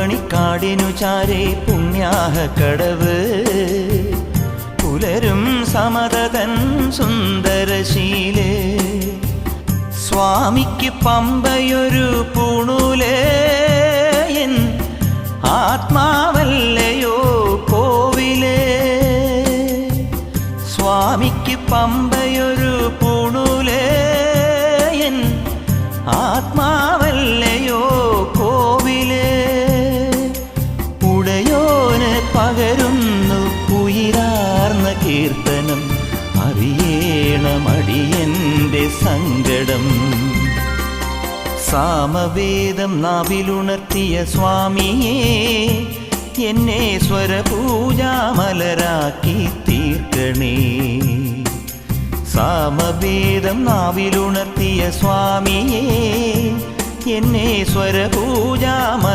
പൂവണിക്കാടിനു ചാരേ പുണ്യാഹ കടവ് പുലരും സമതതൻ സുന്ദരശീലേ സ്വാമിക്ക് പമ്പയൊരു പൂണൂലേ എൻ ആത്മാവല്ലയോ കോവിലേ സ്വാമിക്ക് പമ്പയൊരു പൂണൂലേ എൻ ആത്മാവല്ലയോ കോവിലേ ഉടയോന് പകരുന്നു ഉയിരാർന്ന കീർത്തനം അറിയേണമടിയന്റെ സങ്കടം സാമവേദം നാവിലുണർത്തിയ സ്വാമിയേ എന്നെ സ്വരപൂജാമലരാക്കി തീർക്കണേ സാമവേദം നാവിലുണർത്തിയ സ്വാമിയേ എന്നെ സ്വരപൂജാമല